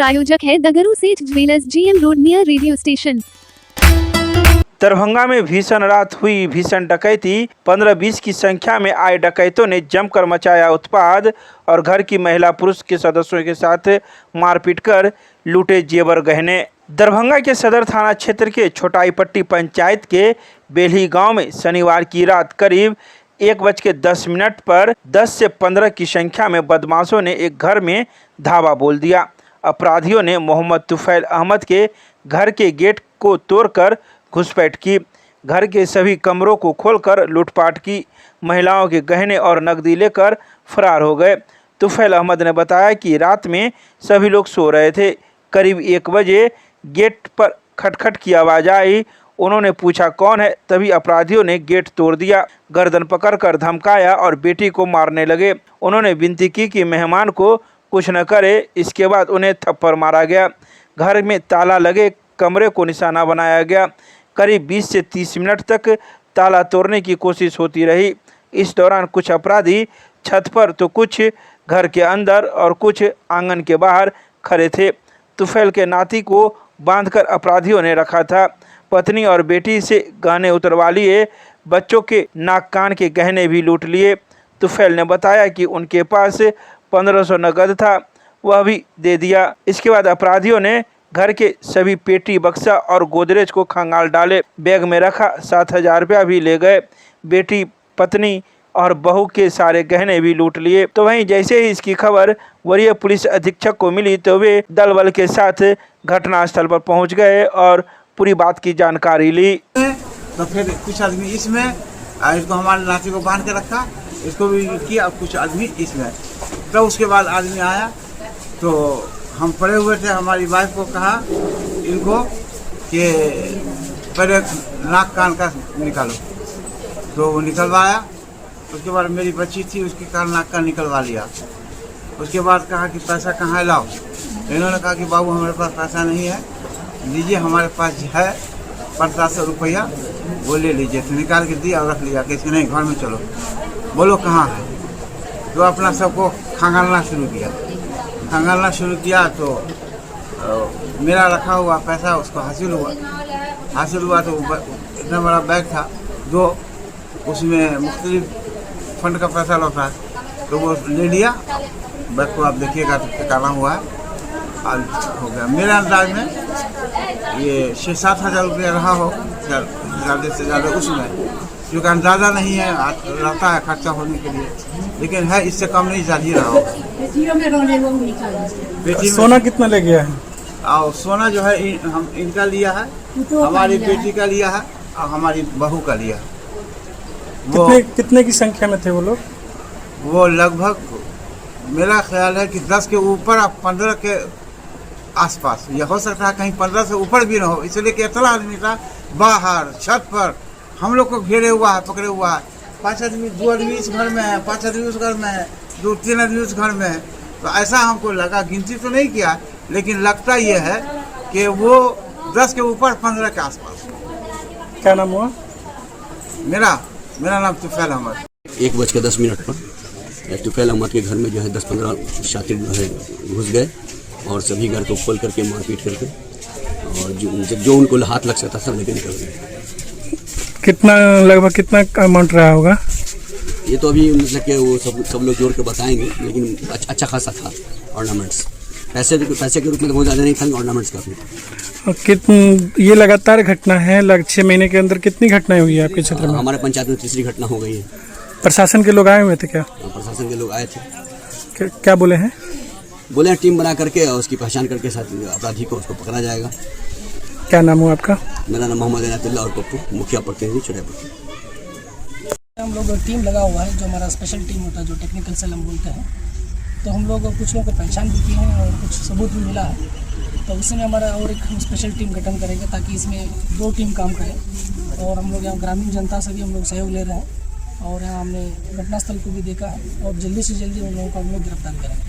प्रायोजक है दगरू सेठ jewellers, GM road near radio station. Darbhanga में भीषण रात हुई भीषण डकैती। 15-20 की संख्या में आए डकैतों ने जमकर मचाया उत्पाद और घर की महिला पुरुष के सदस्यों के साथ मारपीट कर लूटे जेवर गहने। दरभंगा के सदर थाना क्षेत्र के छोटाईपट्टी पंचायत के बेल्ही गांव में शनिवार की रात करीब 1:10 पर 10 से 15 की संख्या में बदमाशों ने एक घर में धावा बोल दिया। अपराधियों ने मोहम्मद तुफैल अहमद के घर के गेट को तोड़कर घुसपैठ की, घर के सभी कमरों को खोलकर लूटपाट की, महिलाओं के गहने और नकदी लेकर फरार हो गए। तुफैल अहमद ने बताया कि रात में सभी लोग सो रहे थे। करीब 1 बजे गेट पर खटखट की आवाज़ आई। उन्होंने पूछा कौन है, तभी अपराधियों ने गेट तोड़ दिया, गर्दन पकड़कर धमकाया और बेटी को मारने लगे। उन्होंने विनती की कि मेहमान को कुछ न करे। इसके बाद उन्हें थप्पड़ मारा गया। घर में ताला लगे कमरे को निशाना बनाया गया। करीब 20 से 30 मिनट तक ताला तोड़ने की कोशिश होती रही। इस दौरान कुछ अपराधी छत पर तो कुछ घर के अंदर और कुछ आंगन के बाहर खड़े थे। तुफैल के नाती को बांधकर अपराधियों ने रखा था। पत्नी और बेटी से गहने उतरवा लिए, बच्चों के नाक कान के गहने भी लूट लिए। तुफैल ने बताया कि उनके पास 1500 नकद था, वह भी दे दिया। इसके बाद अपराधियों ने घर के सभी पेटी, बक्सा और गोदरेज को खंगाल डाले, बैग में रखा 7000 रुपया भी ले गए। बेटी, पत्नी और बहू के सारे गहने भी लूट लिए। तो वहीं जैसे ही इसकी खबर वरीय पुलिस अधीक्षक को मिली तो वे दल बल के साथ घटनास्थल पर पहुंच गए और पूरी बात की जानकारी ली। तो फिर कुछ आदमी इसमें इसको हमारे नाती को बांध के रखा, इसको भी किया, कुछ आदमी इसमें। तो उसके बाद आदमी आया तो हम पड़े हुए थे, हमारी वाइफ को कहा इनको कि पहले नाक कान का निकालो, तो वो निकलवाया। उसके बाद मेरी बच्ची थी, उसके कान नाक का निकलवा लिया। उसके बाद कहा कि पैसा कहाँ लाओ। इन्होंने कहा कि बाबू हमारे पास पैसा नहीं है, लीजिए हमारे पास है 1500 रुपया, वो ले लीजिए। तो निकाल के दिया और रख लिया कि नहीं घर में चलो, बोलो कहाँ है। तो अपना सबको खंगालना शुरू किया। तो मेरा रखा हुआ पैसा उसको हासिल हुआ तो इतना बड़ा बैग था 2, उसमें मुख्तलिफ फंड का पैसा लौटा, तो वो ले लिया। बैग को आप देखिएगा तो ठिकाना हुआ है और हो गया। मेरे अंदाज में ये 6-7 हज़ार रुपया रहा हो, ज़्यादा से ज़्यादा उसमें, क्योंकि अंदाज़ा नहीं है, रहता है खर्चा होने के लिए, लेकिन है इससे कम नहीं ज़्यादा ही रहा हो। सोना कितना ले गया है? और सोना जो है हम इनका लिया है, हमारी बेटी का लिया है और हमारी बहू का लिया। वो कितने की संख्या में थे वो लोग? वो लगभग मेरा ख्याल है कि 10 के ऊपर और 15 के आसपास। यह हो सकता है कहीं 15 से ऊपर भी ना हो, इसलिए कि इतना आदमी था बाहर छत पर हम लोग को घेरे हुआ है, पकड़े हुआ है। 5 आदमी, 2 आदमी इस घर में है, 5 आदमी उस घर में है, 2-3 आदमी उस घर में है। तो ऐसा हमको लगा, गिनती तो नहीं किया, लेकिन लगता ये है कि वो 10 के ऊपर 15 के आसपास। क्या नाम हुआ? मेरा नाम तुफैल अहमद। 1:10 पर तुफैल अहमद के घर में जो है 10-15 शातिर जो है घुस गए और सभी घर को खोल करके मारपीट करके, और जो उनको हाथ लग सकता था लेके निकल गए। लगभग कितना अमाउंट रहा होगा? ये तो अभी मतलब कि वो सब लोग जोड़ के बताएंगे, लेकिन अच्छा खासा था। ऑर्नामेंट्स पैसे के रूप में बहुत ज़्यादा नहीं था, ऑर्नामेंट्स का। ये लगातार घटना है, 6 महीने के अंदर कितनी घटनाएं हुई है आपके क्षेत्र में? हमारे पंचायत में 3री घटना हो गई है। प्रशासन के लोग आए हुए थे क्या? प्रशासन के लोग आए थे। क्या बोले हैं? बोले हैं टीम बना करके और उसकी पहचान करके साथ अपराधी को उसको पकड़ा जाएगा। क्या नाम हुआ आपका? मेरा नाम मोहम्मद इनायतुल्लाह और पप्पू, मुखिया प्रतिनिधि छोटाईपट्टी। हम लोग टीम लगा हुआ है, जो हमारा स्पेशल टीम होता है, जो टेक्निकल सेल हम बोलते हैं। तो हम लोग कुछ लोगों को पहचान भी की है और कुछ सबूत भी मिला है। तो उसमें हमारा और एक स्पेशल टीम गठन करेंगे ताकि इसमें 2 टीम काम करें। और हम लोग यहाँ ग्रामीण जनता से भी हम लोग सहयोग ले रहे हैं और यहाँ हमने घटनास्थल को भी देखा है और जल्दी से जल्दी उन लोगों को हम लोग गिरफ्तार करेंगे।